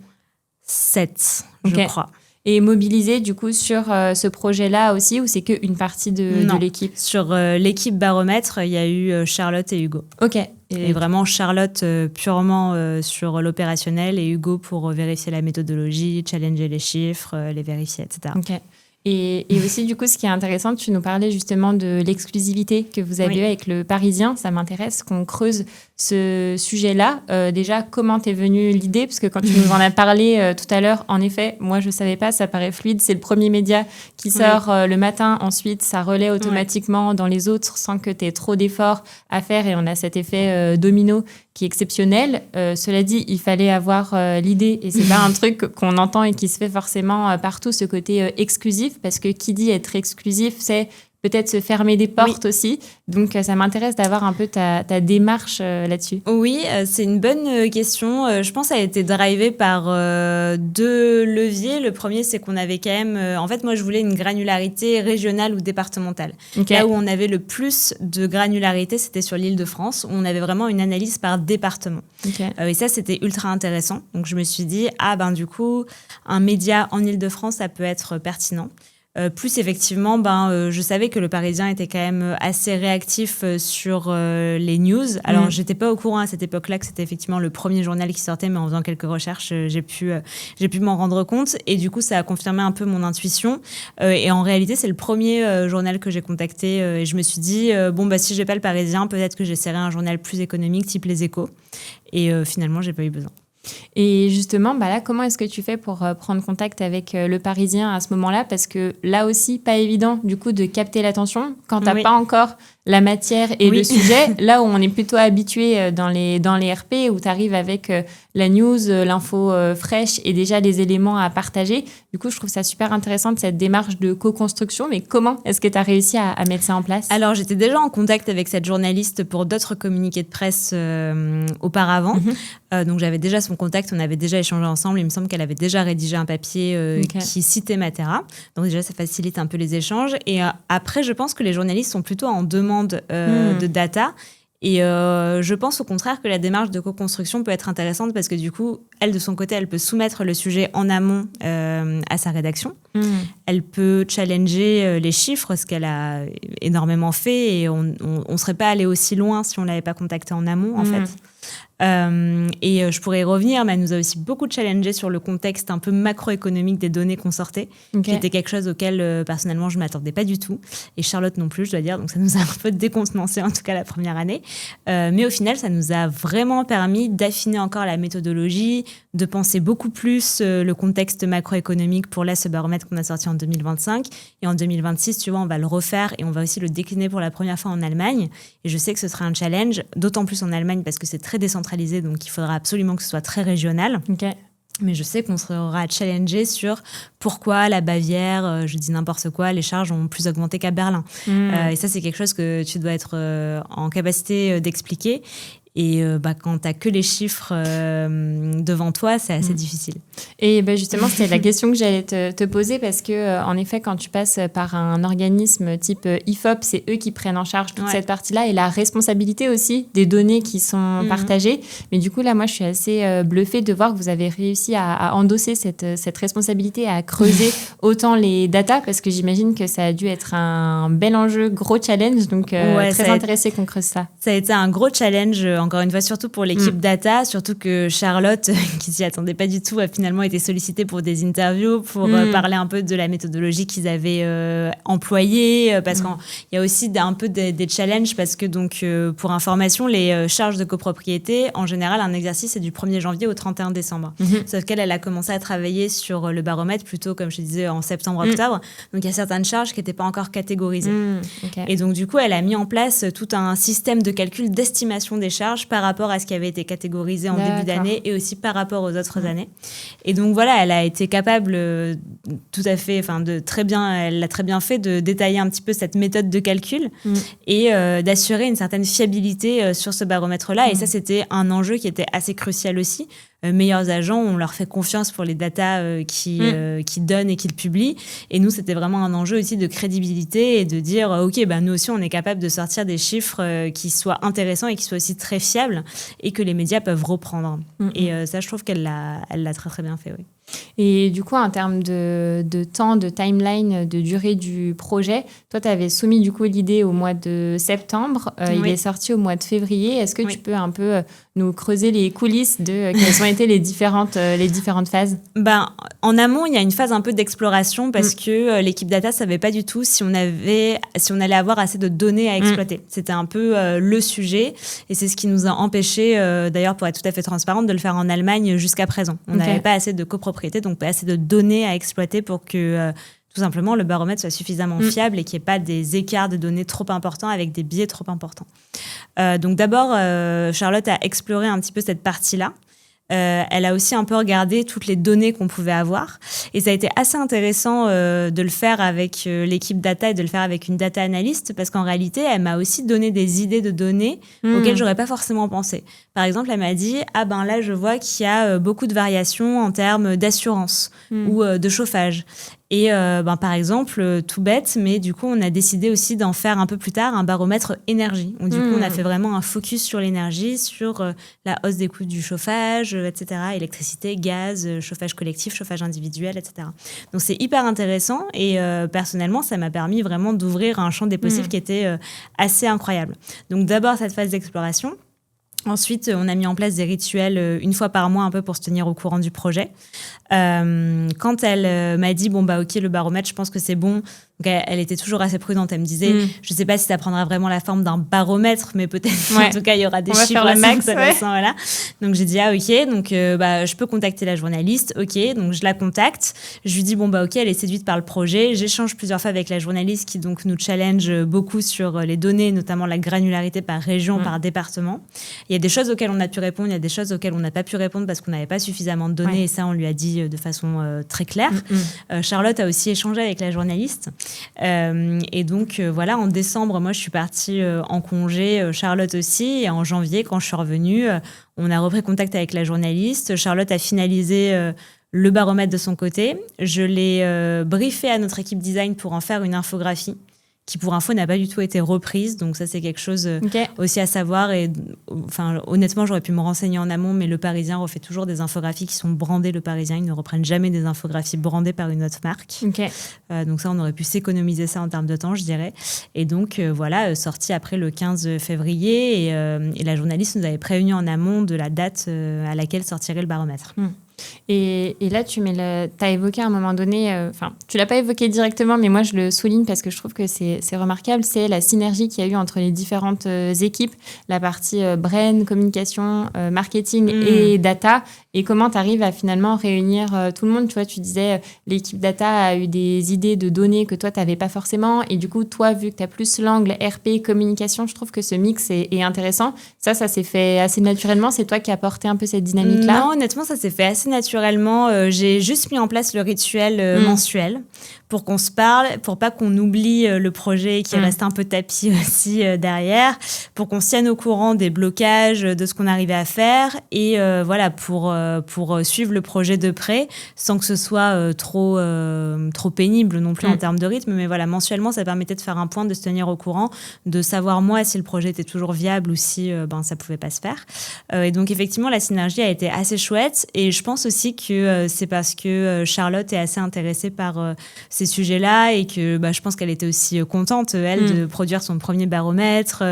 7, je crois. Et mobilisés du coup sur ce projet-là aussi, ou c'est qu'une partie de l'équipe ? Sur l'équipe baromètre, il y a eu Charlotte et Hugo. Ok. Et vraiment Charlotte purement sur l'opérationnel et Hugo pour vérifier la méthodologie, challenger les chiffres, les vérifier, etc. Ok. Et aussi, du coup, ce qui est intéressant, tu nous parlais justement de l'exclusivité que vous avez eue avec le Parisien. Ça m'intéresse qu'on creuse ce sujet-là. Déjà, comment t'es venue l'idée ? Parce que quand tu nous en as parlé tout à l'heure, en effet, moi, je ne savais pas, ça paraît fluide. C'est le premier média qui sort le matin. Ensuite, ça relaie automatiquement dans les autres sans que tu aies trop d'efforts à faire. Et on a cet effet domino qui est exceptionnel. Cela dit, il fallait avoir l'idée. Et c'est pas un truc qu'on entend et qui se fait forcément partout, ce côté exclusif. Parce que qui dit être exclusif, c'est peut-être se fermer des portes aussi. Donc, ça m'intéresse d'avoir un peu ta démarche là-dessus. Oui, c'est une bonne question. Je pense qu'elle a été drivée par 2 leviers. Le premier, c'est qu'on avait quand même... en fait, moi, je voulais une granularité régionale ou départementale. Là où on avait le plus de granularité, c'était sur l'Île-de-France, où on avait vraiment une analyse par département. Et ça, c'était ultra intéressant. Donc, je me suis dit, du coup, un média en Île-de-France, ça peut être pertinent. Plus effectivement, je savais que le Parisien était quand même assez réactif sur les news. Alors, j'étais pas au courant à cette époque-là que c'était effectivement le premier journal qui sortait, mais en faisant quelques recherches, j'ai pu m'en rendre compte. Et du coup, ça a confirmé un peu mon intuition. Et en réalité, c'est le premier journal que j'ai contacté. Et je me suis dit, si j'ai pas le Parisien, peut-être que j'essaierai un journal plus économique, type Les Échos. Et finalement, j'ai pas eu besoin. Et justement, là, comment est-ce que tu fais pour prendre contact avec le Parisien à ce moment-là ? Parce que là aussi, pas évident du coup de capter l'attention quand t'as pas encore la matière et le sujet. Là où on est plutôt habitué dans les RP, où tu arrives avec la news, l'info fraîche et déjà les éléments à partager. Du coup, je trouve ça super intéressant de cette démarche de co-construction. Mais comment est-ce que tu as réussi à mettre ça en place ? Alors, j'étais déjà en contact avec cette journaliste pour d'autres communiqués de presse auparavant. Donc, j'avais déjà son contact, on avait déjà échangé ensemble. Il me semble qu'elle avait déjà rédigé un papier qui citait Matera. Donc, déjà, ça facilite un peu les échanges. Et après, je pense que les journalistes sont plutôt en demande de data. Et je pense au contraire que la démarche de co-construction peut être intéressante parce que du coup, elle, de son côté, elle peut soumettre le sujet en amont à sa rédaction. Elle peut challenger les chiffres, ce qu'elle a énormément fait. Et on ne serait pas allé aussi loin si on ne l'avait pas contacté en amont, en fait. Et je pourrais y revenir, mais elle nous a aussi beaucoup challengé sur le contexte un peu macroéconomique des données qu'on sortait, qui était quelque chose auquel, personnellement, je ne m'attendais pas du tout. Et Charlotte non plus, je dois dire. Donc, ça nous a un peu décontenancé, en tout cas, la première année. Mais au final, ça nous a vraiment permis d'affiner encore la méthodologie, de penser beaucoup plus le contexte macroéconomique pour là, ce baromètre qu'on a sorti en 2025. Et en 2026, tu vois, on va le refaire et on va aussi le décliner pour la première fois en Allemagne. Et je sais que ce sera un challenge, d'autant plus en Allemagne parce que c'est très décentralisé, donc il faudra absolument que ce soit très régional. Ok. Mais je sais qu'on sera challengé sur pourquoi la Bavière, je dis n'importe quoi, les charges ont plus augmenté qu'à Berlin. Et ça, c'est quelque chose que tu dois être en capacité d'expliquer. Et quand tu n'as que les chiffres devant toi, c'est assez difficile. Et justement, c'était la question que j'allais te poser parce que, en effet, quand tu passes par un organisme type IFOP, c'est eux qui prennent en charge toute cette partie-là et la responsabilité aussi des données qui sont partagées. Mais du coup, là, moi, je suis assez bluffée de voir que vous avez réussi à endosser cette responsabilité, à creuser autant les datas parce que j'imagine que ça a dû être un bel enjeu, gros challenge. Donc, très intéressée qu'on creuse ça. Ça a été un gros challenge, encore une fois, surtout pour l'équipe data, surtout que Charlotte, qui s'y attendait pas du tout, a finalement été sollicitée pour des interviews, pour parler un peu de la méthodologie qu'ils avaient employée, parce qu'il y a aussi un peu des challenges, parce que donc, pour information, les charges de copropriété, en général, un exercice, c'est du 1er janvier au 31 décembre. Sauf qu'elle a commencé à travailler sur le baromètre plutôt, comme je te disais, en septembre-octobre. Donc, il y a certaines charges qui n'étaient pas encore catégorisées. Et donc, du coup, elle a mis en place tout un système de calcul d'estimation des charges par rapport à ce qui avait été catégorisé en début d'année et aussi par rapport aux autres années. Et donc voilà, elle a été capable tout à fait, elle l'a très bien fait de détailler un petit peu cette méthode de calcul et d'assurer une certaine fiabilité sur ce baromètre-là. Et ça, c'était un enjeu qui était assez crucial aussi. Meilleurs agents, on leur fait confiance pour les datas qu'ils donnent et qu'ils publient. Et nous, c'était vraiment un enjeu aussi de crédibilité et de dire, OK, nous aussi, on est capable de sortir des chiffres qui soient intéressants et qui soient aussi très fiables et que les médias peuvent reprendre. Et ça, je trouve qu'elle l'a très, très bien fait, oui. Et du coup, en termes de temps, de timeline, de durée du projet, toi, tu avais soumis du coup l'idée au mois de septembre. Il est sorti au mois de février. Est-ce que tu peux un peu nous creuser les coulisses de quelles ont été les différentes phases? En amont, il y a une phase un peu d'exploration parce que l'équipe data ne savait pas du tout si on allait avoir assez de données à exploiter. C'était un peu le sujet et c'est ce qui nous a empêché, d'ailleurs, pour être tout à fait transparente, de le faire en Allemagne jusqu'à présent. On n'avait pas assez de copropriété, donc pas assez de données à exploiter pour que tout simplement le baromètre soit suffisamment fiable et qu'il n'y ait pas des écarts de données trop importants avec des biais trop importants. Donc d'abord, Charlotte a exploré un petit peu cette partie-là. Elle a aussi un peu regardé toutes les données qu'on pouvait avoir et ça a été assez intéressant de le faire avec l'équipe data et de le faire avec une data analyst parce qu'en réalité elle m'a aussi donné des idées de données auxquelles j'aurais pas forcément pensé. Par exemple, elle m'a dit là je vois qu'il y a beaucoup de variations en termes d'assurance ou de chauffage. Et par exemple, tout bête, mais du coup, on a décidé aussi d'en faire un peu plus tard un baromètre énergie. Donc, du coup, on a fait vraiment un focus sur l'énergie, sur la hausse des coûts du chauffage, etc., électricité, gaz, chauffage collectif, chauffage individuel, etc. Donc, c'est hyper intéressant et personnellement, ça m'a permis vraiment d'ouvrir un champ des possibles qui était assez incroyable. Donc, d'abord, cette phase d'exploration. Ensuite, on a mis en place des rituels une fois par mois un peu pour se tenir au courant du projet. Quand elle m'a dit, OK, le baromètre, je pense que c'est bon. Donc, elle était toujours assez prudente. Elle me disait, je ne sais pas si ça prendra vraiment la forme d'un baromètre, mais peut-être, en tout cas, il y aura des chiffres le max. Voilà. Donc, j'ai dit, OK. Donc, je peux contacter la journaliste. OK. Donc, je la contacte. Je lui dis, OK, elle est séduite par le projet. J'échange plusieurs fois avec la journaliste qui, donc, nous challenge beaucoup sur les données, notamment la granularité par région, par département. Il y a des choses auxquelles on a pu répondre. Il y a des choses auxquelles on n'a pas pu répondre parce qu'on n'avait pas suffisamment de données. Et ça, on lui a dit de façon très claire. Charlotte a aussi échangé avec la journaliste. Et donc, voilà, en décembre, moi, je suis partie en congé, Charlotte aussi. Et en janvier, quand je suis revenue, on a repris contact avec la journaliste. Charlotte a finalisé le baromètre de son côté. Je l'ai briefé à notre équipe design pour en faire une infographie qui pour info n'a pas du tout été reprise. Donc ça, c'est quelque chose aussi à savoir. Et enfin, honnêtement, j'aurais pu me renseigner en amont, mais Le Parisien refait toujours des infographies qui sont brandées Le Parisien. Ils ne reprennent jamais des infographies brandées par une autre marque. Donc ça, on aurait pu s'économiser ça en termes de temps, je dirais. Et donc voilà, sorti après le 15 février. Et la journaliste nous avait prévenu en amont de la date à laquelle sortirait le baromètre. Et là, tu as évoqué à un moment donné, tu l'as pas évoqué directement, mais moi je le souligne parce que je trouve que c'est remarquable, c'est la synergie qu'il y a eu entre les différentes équipes, la partie brain, communication, marketing et data, et comment tu arrives à finalement réunir tout le monde. Tu vois, tu disais, l'équipe data a eu des idées de données que toi, tu n'avais pas forcément, et du coup, toi, vu que tu as plus l'angle RP, communication, je trouve que ce mix est intéressant. Ça s'est fait assez naturellement, c'est toi qui as apporté un peu cette dynamique-là? Non, honnêtement, ça s'est fait assez naturellement. J'ai juste mis en place le rituel mensuel pour qu'on se parle, pour pas qu'on oublie le projet qui reste un peu tapis aussi derrière, pour qu'on se tienne au courant des blocages, de ce qu'on arrivait à faire, et voilà, pour suivre le projet de près, sans que ce soit trop pénible non plus en termes de rythme. Mais voilà, mensuellement, ça permettait de faire un point, de se tenir au courant, de savoir moi si le projet était toujours viable ou si ça pouvait pas se faire. Et donc effectivement, la synergie a été assez chouette, et je pense aussi que c'est parce que Charlotte est assez intéressée par ces sujets-là, et que je pense qu'elle était aussi contente, elle, de produire son premier baromètre.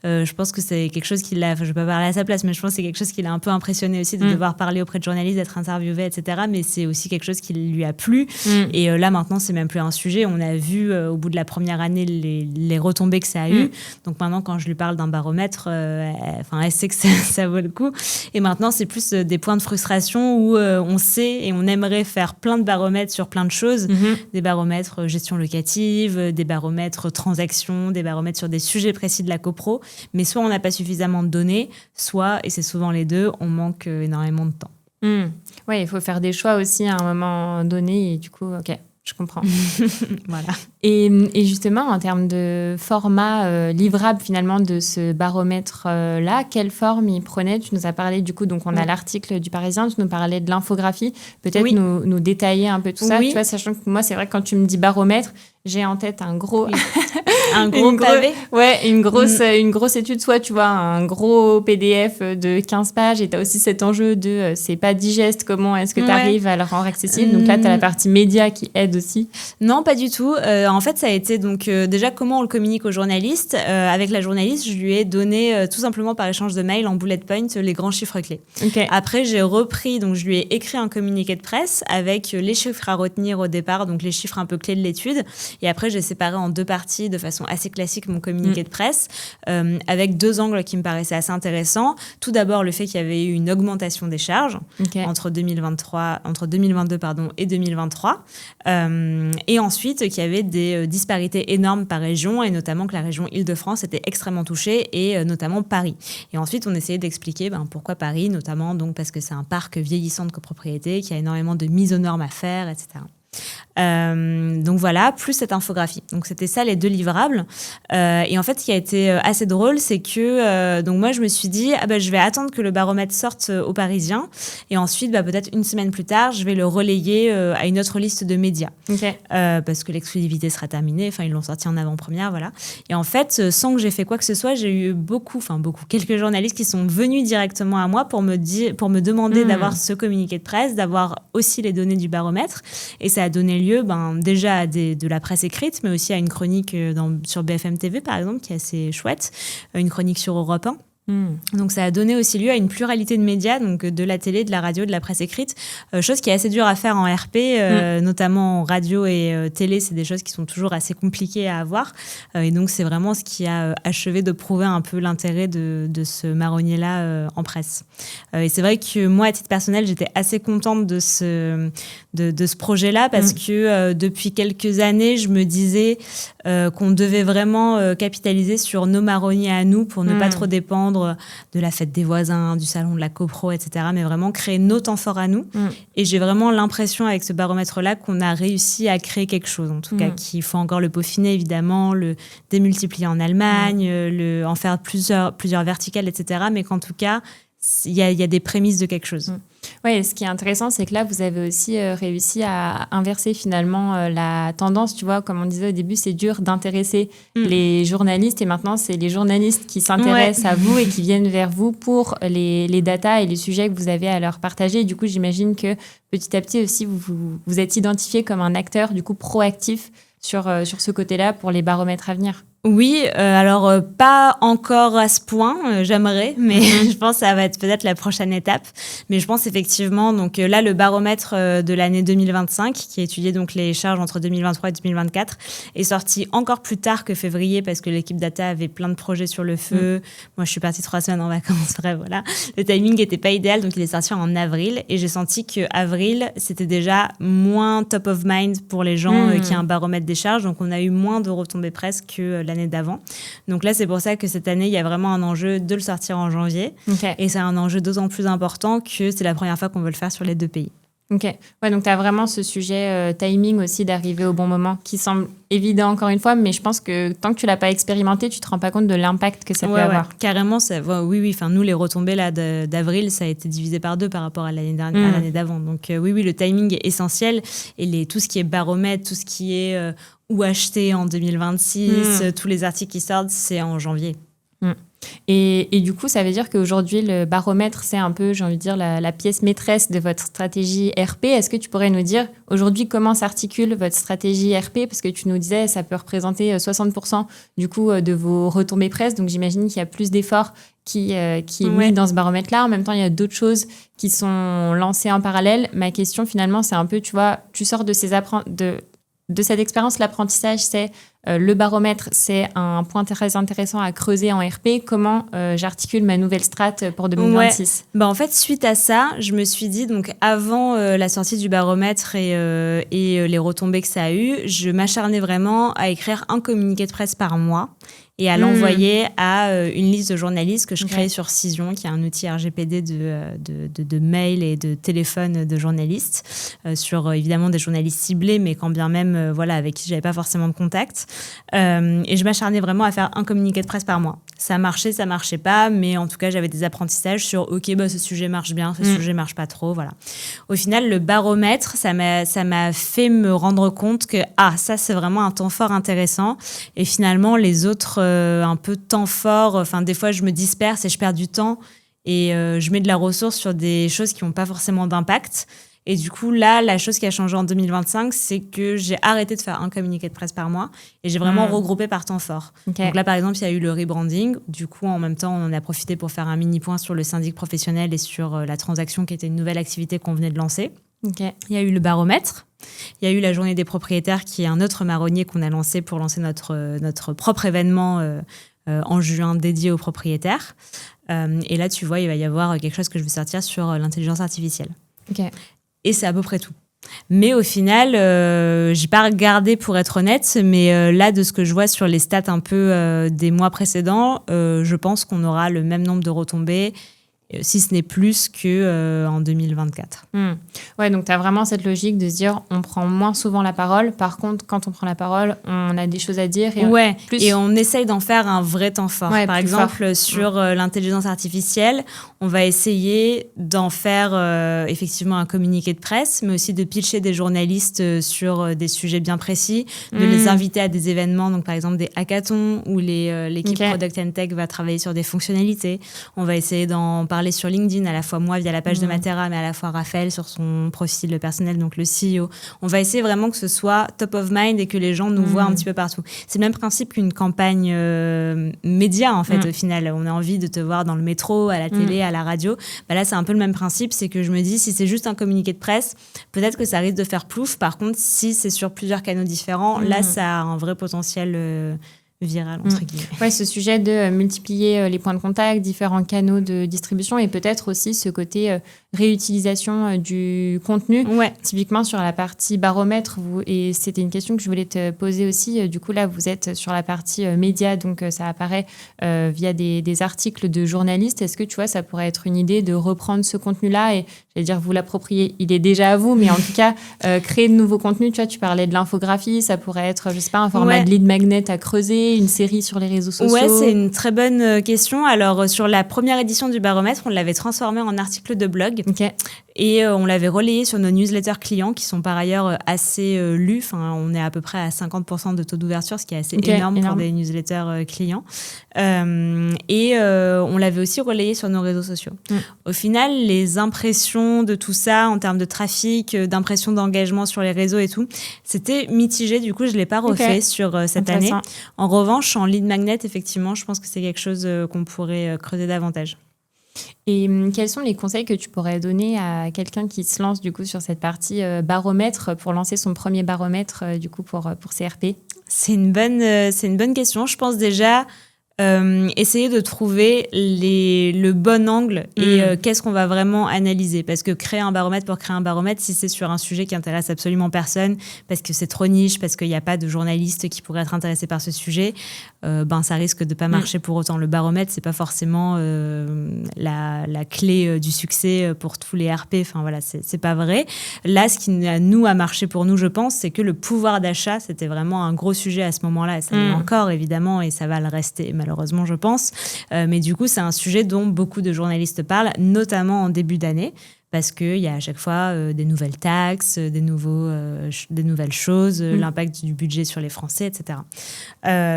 Je pense que c'est quelque chose qui l'a, je ne vais pas parler à sa place, mais je pense que c'est quelque chose qui l'a un peu impressionné aussi, de devoir parler auprès de journalistes, d'être interviewée, etc. Mais c'est aussi quelque chose qui lui a plu. Et là, maintenant, c'est même plus un sujet. On a vu au bout de la première année les retombées que ça a eu. Donc maintenant, quand je lui parle d'un baromètre, elle sait que ça vaut le coup. Et maintenant, c'est plus des points de frustration où on sait et on aimerait faire plein de baromètres sur plein de choses. Des baromètres gestion locative, des baromètres transactions, des baromètres sur des sujets précis de la copro. Mais soit on n'a pas suffisamment de données, soit, et c'est souvent les deux, on manque énormément de temps. Oui, il faut faire des choix aussi à un moment donné, et du coup, ok, je comprends. Voilà. Et justement, en termes de format livrable finalement de ce baromètre-là, quelle forme il prenait? Tu nous as parlé du coup, donc on a l'article du Parisien, tu nous parlais de l'infographie. Peut-être nous détailler un peu tout ça, tu vois, sachant que moi, c'est vrai que quand tu me dis baromètre, j'ai en tête un gros... Un gros pavé. Une grosse étude, soit tu vois un gros PDF de 15 pages, et tu as aussi cet enjeu de c'est pas digeste, comment est-ce que tu arrives à le rendre accessible. Donc là, tu as la partie média qui aide aussi. Non, pas du tout. En fait, ça a été donc déjà comment on le communique aux journalistes. Avec la journaliste, je lui ai donné tout simplement par échange de mails en bullet point les grands chiffres clés. Après, j'ai repris, donc je lui ai écrit un communiqué de presse avec les chiffres à retenir au départ, donc les chiffres un peu clés de l'étude. Et après, j'ai séparé en deux parties de façon assez classique mon communiqué de presse, avec deux angles qui me paraissaient assez intéressants. Tout d'abord, le fait qu'il y avait eu une augmentation des charges entre 2022 et 2023. Et ensuite, qu'il y avait des disparités énormes par région, et notamment que la région Île-de-France était extrêmement touchée, et notamment Paris. Et ensuite, on essayait d'expliquer pourquoi Paris, notamment donc, parce que c'est un parc vieillissant de copropriété, qui a énormément de mise aux normes à faire, etc. Donc voilà, plus cette infographie. Donc c'était ça les deux livrables. Et en fait, ce qui a été assez drôle, c'est que donc moi je me suis dit je vais attendre que le baromètre sorte au Parisien, et ensuite peut-être une semaine plus tard, je vais le relayer à une autre liste de médias, parce que l'exclusivité sera terminée. Enfin, ils l'ont sorti en avant-première, voilà. Et en fait, sans que j'ai fait quoi que ce soit, j'ai eu quelques journalistes qui sont venus directement à moi pour me demander d'avoir ce communiqué de presse, d'avoir aussi les données du baromètre. Et ça a donné lieu déjà à de la presse écrite, mais aussi à une chronique sur BFM TV, par exemple, qui est assez chouette, une chronique sur Europe 1. Donc ça a donné aussi lieu à une pluralité de médias, donc de la télé, de la radio, de la presse écrite, chose qui est assez dure à faire en RP, notamment en radio et télé. C'est des choses qui sont toujours assez compliquées à avoir, et donc c'est vraiment ce qui a achevé de prouver un peu l'intérêt de ce marronnier-là en presse. Et c'est vrai que moi, à titre personnel, j'étais assez contente de ce projet-là, parce que depuis quelques années, je me disais qu'on devait vraiment capitaliser sur nos marronniers à nous, pour ne pas trop dépendre de la fête des voisins, du salon de la copro, etc., mais vraiment créer nos temps forts à nous. Et j'ai vraiment l'impression, avec ce baromètre-là, qu'on a réussi à créer quelque chose, en tout cas, qu'il faut encore le peaufiner, évidemment, le démultiplier en Allemagne, en faire plusieurs verticales, etc., mais qu'en tout cas, il y a des prémices de quelque chose. Oui, ce qui est intéressant, c'est que là, vous avez aussi réussi à inverser finalement la tendance. Tu vois, comme on disait au début, c'est dur d'intéresser les journalistes et maintenant, c'est les journalistes qui s'intéressent à vous et qui viennent vers vous pour les datas et les sujets que vous avez à leur partager. Et du coup, j'imagine que petit à petit aussi, vous êtes identifié comme un acteur du coup proactif sur ce côté-là pour les baromètres à venir. Oui, alors pas encore à ce point, j'aimerais, mais je pense que ça va être peut-être la prochaine étape. Mais je pense effectivement, donc là, le baromètre de l'année 2025, qui étudiait donc les charges entre 2023 et 2024, est sorti encore plus tard que février parce que l'équipe data avait plein de projets sur le feu. Moi, je suis partie 3 semaines en vacances, bref, voilà. Le timing n'était pas idéal, donc il est sorti en avril. Et j'ai senti qu'avril, c'était déjà moins top of mind pour les gens qui ont un baromètre des charges. Donc on a eu moins de retombées presse que l'année d'avant. Donc là, c'est pour ça que cette année, il y a vraiment un enjeu de le sortir en janvier. Okay. Et c'est un enjeu d'autant plus important que c'est la première fois qu'on veut le faire sur les 2 pays. Ok. Ouais, donc tu as vraiment ce sujet timing aussi d'arriver au bon moment qui semble évident encore une fois, mais je pense que tant que tu l'as pas expérimenté, tu te rends pas compte de l'impact que ça peut avoir. Carrément, ça, oui. Enfin, nous, les retombées là, d'avril, ça a été divisé par 2 par rapport à l'année dernière, à l'année d'avant. Donc oui, le timing est essentiel et tout ce qui est baromètre, tout ce qui est où acheter en 2026, tous les articles qui sortent, c'est en janvier. Et du coup, ça veut dire qu'aujourd'hui, le baromètre, c'est un peu, j'ai envie de dire, la pièce maîtresse de votre stratégie RP. Est-ce que tu pourrais nous dire aujourd'hui comment s'articule votre stratégie RP? Parce que tu nous disais, ça peut représenter 60% du coup de vos retombées presse. Donc j'imagine qu'il y a plus d'efforts qui est mis dans ce baromètre-là. En même temps, il y a d'autres choses qui sont lancées en parallèle. Ma question, finalement, c'est un peu, tu vois, tu sors de de cette expérience, l'apprentissage, c'est le baromètre, c'est un point très intéressant à creuser en RP. Comment j'articule ma nouvelle strate pour 2026 ? En fait, suite à ça, je me suis dit, donc avant la sortie du baromètre et les retombées que ça a eu, je m'acharnais vraiment à écrire un communiqué de presse par mois et à l'envoyer à une liste de journalistes que je créais sur Cision, qui est un outil RGPD de mail et de téléphone de journalistes, sur évidemment des journalistes ciblés, mais quand bien même avec qui je n'avais pas forcément de contact. Et je m'acharnais vraiment à faire un communiqué de presse par mois. Ça marchait pas, mais en tout cas, j'avais des apprentissages sur ce sujet marche bien, ce sujet marche pas trop, voilà. Au final, le baromètre, ça m'a fait me rendre compte que ça, c'est vraiment un temps fort intéressant. Et finalement, les autres un peu temps fort, enfin des fois je me disperse et je perds du temps et je mets de la ressource sur des choses qui n'ont pas forcément d'impact. Et du coup, là, la chose qui a changé en 2025, c'est que j'ai arrêté de faire un communiqué de presse par mois et j'ai vraiment regroupé par temps fort. Okay. Donc là, par exemple, il y a eu le rebranding. Du coup, en même temps, on en a profité pour faire un mini point sur le syndic professionnel et sur la transaction qui était une nouvelle activité qu'on venait de lancer. Okay. Il y a eu le baromètre. Il y a eu la journée des propriétaires, qui est un autre marronnier qu'on a lancé pour lancer notre propre événement en juin dédié aux propriétaires. Et là, tu vois, il va y avoir quelque chose que je vais sortir sur l'intelligence artificielle. Okay. Et c'est à peu près tout. Mais au final, j'ai pas regardé pour être honnête, mais là, de ce que je vois sur les stats un peu des mois précédents, je pense qu'on aura le même nombre de retombées, si ce n'est plus qu'en 2024. Ouais, donc tu as vraiment cette logique de se dire on prend moins souvent la parole. Par contre, quand on prend la parole, on a des choses à dire. Et on essaye d'en faire un vrai temps fort. Par exemple, sur l'intelligence artificielle, on va essayer d'en faire effectivement un communiqué de presse, mais aussi de pitcher des journalistes sur des sujets bien précis, de les inviter à des événements, donc par exemple des hackathons où l'équipe Product and Tech va travailler sur des fonctionnalités. On va essayer d'en parler sur LinkedIn, à la fois moi via la page de Matera, mais à la fois Raphaël sur son profil personnel, donc le CEO. On va essayer vraiment que ce soit top of mind et que les gens nous voient un petit peu partout. C'est le même principe qu'une campagne média, en fait, au final. On a envie de te voir dans le métro, à la télé, à la radio. Là, c'est un peu le même principe. C'est que je me dis, si c'est juste un communiqué de presse, peut-être que ça risque de faire plouf. Par contre, si c'est sur plusieurs canaux différents, là, ça a un vrai potentiel viral, entre guillemets. Ouais, ce sujet de multiplier les points de contact, différents canaux de distribution et peut-être aussi ce côté réutilisation du contenu. Typiquement sur la partie baromètre, et c'était une question que je voulais te poser aussi. Du coup, là, vous êtes sur la partie média, donc ça apparaît via des articles de journalistes. Est-ce que, tu vois, ça pourrait être une idée de reprendre ce contenu-là et, j'allais dire, vous l'approprier? Il est déjà à vous, mais en tout cas, créer de nouveaux contenus. Tu vois, tu parlais de l'infographie, ça pourrait être, je sais pas, un format de lead magnet à creuser. télé, une série sur les réseaux sociaux? Ouais, c'est une très bonne question. Alors, sur la première édition du baromètre, on l'avait transformé en article de blog. Okay. Et on l'avait relayé sur nos newsletters clients qui sont par ailleurs assez lus. Enfin, on est à peu près à 50% de taux d'ouverture, ce qui est assez énorme pour des newsletters clients. Et on l'avait aussi relayé sur nos réseaux sociaux. Au final, les impressions de tout ça en termes de trafic, d'impressions d'engagement sur les réseaux et tout, c'était mitigé. Du coup, je ne l'ai pas refait sur cette année. En revanche, en lead magnet, effectivement, je pense que c'est quelque chose qu'on pourrait creuser davantage. Et quels sont les conseils que tu pourrais donner à quelqu'un qui se lance du coup sur cette partie baromètre pour lancer son premier baromètre du coup pour CRP? C'est une bonne question. Je pense déjà essayer de trouver le bon angle et qu'est-ce qu'on va vraiment analyser. Parce que créer un baromètre pour créer un baromètre, si c'est sur un sujet qui intéresse absolument personne, parce que c'est trop niche, parce qu'il n'y a pas de journaliste qui pourrait être intéressé par ce sujet, ça risque de pas marcher pour autant. Le baromètre, c'est pas forcément la clé du succès pour tous les RP. Enfin voilà, c'est pas vrai. Là, ce qui a marché pour nous, je pense, c'est que le pouvoir d'achat, c'était vraiment un gros sujet à ce moment-là. Et ça l'est encore, évidemment, et ça va le rester, malheureusement, je pense. Mais du coup, c'est un sujet dont beaucoup de journalistes parlent, notamment en début d'année, parce qu'il y a à chaque fois des nouvelles taxes, des nouvelles choses, l'impact du budget sur les Français, etc.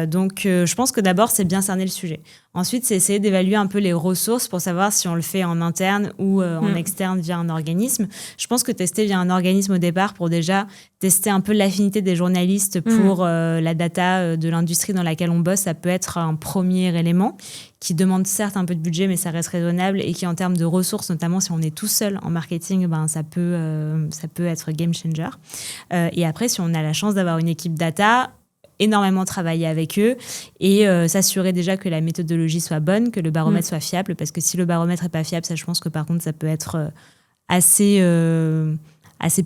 Donc, je pense que d'abord, c'est bien cerner le sujet. Ensuite, c'est essayer d'évaluer un peu les ressources pour savoir si on le fait en interne ou en externe via un organisme. Je pense que tester via un organisme au départ pour déjà tester un peu l'affinité des journalistes pour la data de l'industrie dans laquelle on bosse, ça peut être un premier élément qui demande certes un peu de budget, mais ça reste raisonnable et qui, en termes de ressources, notamment si on est tout seul en marketing, ça peut être game changer. Et après, si on a la chance d'avoir une équipe data, énormément travailler avec eux et s'assurer déjà que la méthodologie soit bonne, que le baromètre soit fiable, parce que si le baromètre n'est pas fiable, ça, je pense que par contre, ça peut être assez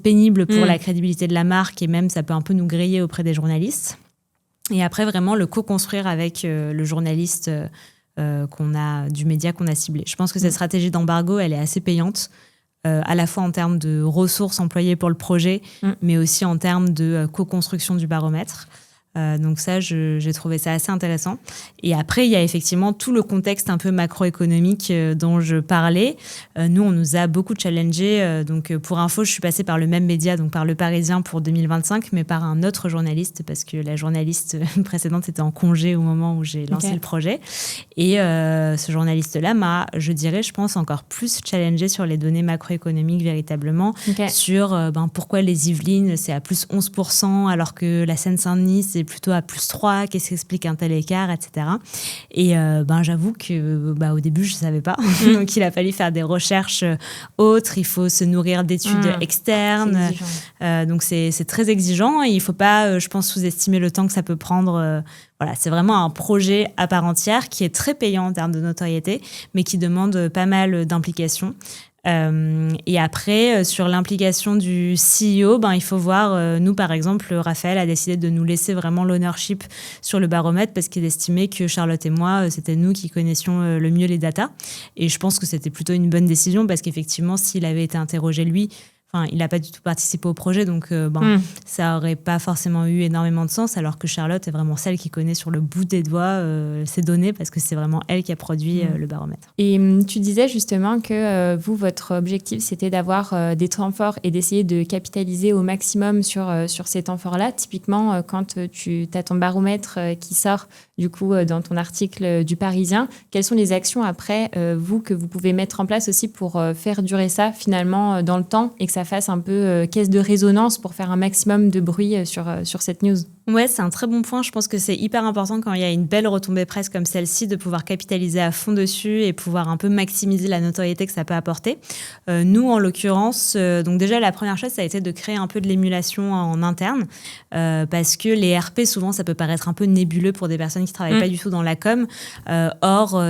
pénible pour la crédibilité de la marque et même ça peut un peu nous griller auprès des journalistes. Et après, vraiment le co-construire avec le journaliste du média qu'on a ciblé. Je pense que cette stratégie d'embargo, elle est assez payante, à la fois en termes de ressources employées pour le projet, mais aussi en termes de co-construction du baromètre. Donc ça, j'ai trouvé ça assez intéressant. Et après, il y a effectivement tout le contexte un peu macroéconomique dont je parlais. Nous, on nous a beaucoup challengé. Donc, pour info, je suis passée par le même média, donc par Le Parisien pour 2025, mais par un autre journaliste, parce que la journaliste précédente était en congé au moment où j'ai lancé le projet. Et ce journaliste-là m'a, je dirais, je pense, encore plus challengé sur les données macroéconomiques véritablement, sur pourquoi les Yvelines, c'est à plus 11%, alors que la Seine-Saint-Denis, c'est plutôt à plus 3, qu'est-ce qui explique un tel écart, etc. Et j'avoue que au début, je ne savais pas. Donc, il a fallu faire des recherches autres, il faut se nourrir d'études externes. Donc, c'est très exigeant et il ne faut pas, je pense, sous-estimer le temps que ça peut prendre. Voilà, c'est vraiment un projet à part entière qui est très payant en termes de notoriété, mais qui demande pas mal d'implications. Et après, sur l'implication du CEO, il faut voir, nous par exemple, Raphaël a décidé de nous laisser vraiment l'ownership sur le baromètre parce qu'il estimait que Charlotte et moi, c'était nous qui connaissions le mieux les datas. Et je pense que c'était plutôt une bonne décision parce qu'effectivement, s'il avait été interrogé lui, il n'a pas du tout participé au projet, donc ça n'aurait pas forcément eu énormément de sens, alors que Charlotte est vraiment celle qui connaît sur le bout des doigts ces données, parce que c'est vraiment elle qui a produit le baromètre. Et tu disais justement que vous, votre objectif, c'était d'avoir des temps forts et d'essayer de capitaliser au maximum sur ces temps forts-là. Typiquement, quand tu as ton baromètre qui sort, du coup, dans ton article du Parisien, quelles sont les actions après, que vous pouvez mettre en place aussi pour faire durer ça, finalement, dans le temps, et que ça fasse un peu caisse de résonance pour faire un maximum de bruit sur cette news? Ouais, c'est un très bon point. Je pense que c'est hyper important quand il y a une belle retombée presse comme celle-ci de pouvoir capitaliser à fond dessus et pouvoir un peu maximiser la notoriété que ça peut apporter. Nous, en l'occurrence, donc déjà la première chose, ça a été de créer un peu de l'émulation en interne parce que les RP, souvent, ça peut paraître un peu nébuleux pour des personnes qui ne travaillent pas du tout dans la com. Or,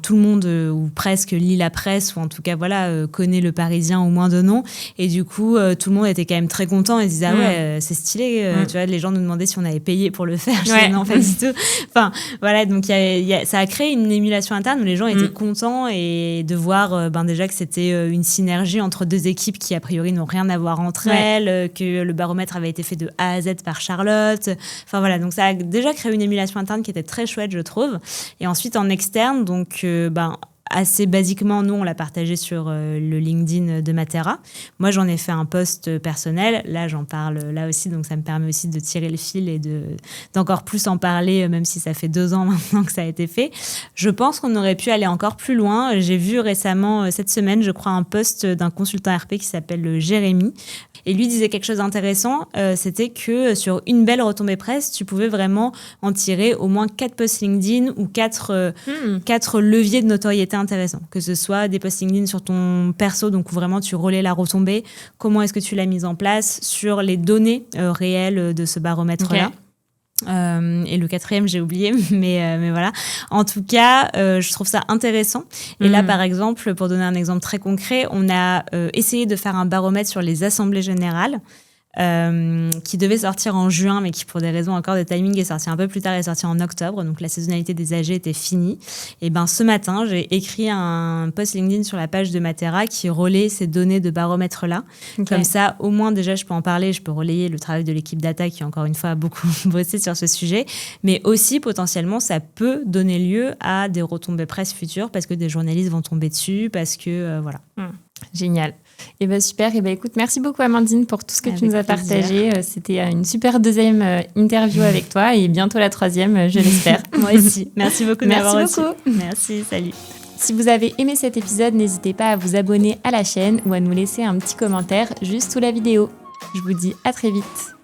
tout le monde ou presque lit la presse ou en tout cas connaît Le Parisien au moins de nom. Et du coup, tout le monde était quand même très content et se disait « Ah ouais, c'est stylé, tu vois, les gens nous demandent demandé si on avait payé pour le faire. Je disais non, pas du tout. Enfin, voilà, donc ça a créé une émulation interne où les gens étaient contents et de voir déjà que c'était une synergie entre deux équipes qui, a priori, n'ont rien à voir entre elles, que le baromètre avait été fait de A à Z par Charlotte. Enfin, voilà, donc ça a déjà créé une émulation interne qui était très chouette, je trouve. Et ensuite, en externe, donc, assez basiquement, nous, on l'a partagé sur le LinkedIn de Matera. Moi, j'en ai fait un post personnel. Là, j'en parle là aussi, donc ça me permet aussi de tirer le fil et d'encore plus en parler, même si ça fait 2 ans maintenant que ça a été fait. Je pense qu'on aurait pu aller encore plus loin. J'ai vu récemment, cette semaine, je crois, un post d'un consultant RP qui s'appelle Jérémy. Et lui disait quelque chose d'intéressant, c'était que sur une belle retombée presse, tu pouvais vraiment en tirer au moins 4 posts LinkedIn ou 4 leviers de notoriété intéressants. Que ce soit des posts LinkedIn sur ton perso, donc où vraiment tu relais la retombée, comment est-ce que tu l'as mise en place, sur les données réelles de ce baromètre-là. Okay. Et le 4e, j'ai oublié, mais voilà. En tout cas, je trouve ça intéressant. Et là, par exemple, pour donner un exemple très concret, on a essayé de faire un baromètre sur les assemblées générales. Qui devait sortir en juin, mais qui, pour des raisons encore de timing, est sorti un peu plus tard, est sorti en octobre. Donc, la saisonnalité des AG était finie. Et ce matin, j'ai écrit un post LinkedIn sur la page de Matera qui relaie ces données de baromètre-là. Okay. Comme ça, au moins, déjà, je peux en parler, je peux relayer le travail de l'équipe data qui, encore une fois, a beaucoup bossé sur ce sujet. Mais aussi, potentiellement, ça peut donner lieu à des retombées presse futures parce que des journalistes vont tomber dessus, parce que, voilà. Génial. Super. Écoute, merci beaucoup Amandine pour tout ce que tu nous as partagé. C'était une super 2e interview avec toi et bientôt la 3e, je l'espère. Moi aussi. Merci beaucoup de m'avoir reçu. Merci beaucoup. Merci, salut. Si vous avez aimé cet épisode, n'hésitez pas à vous abonner à la chaîne ou à nous laisser un petit commentaire juste sous la vidéo. Je vous dis à très vite.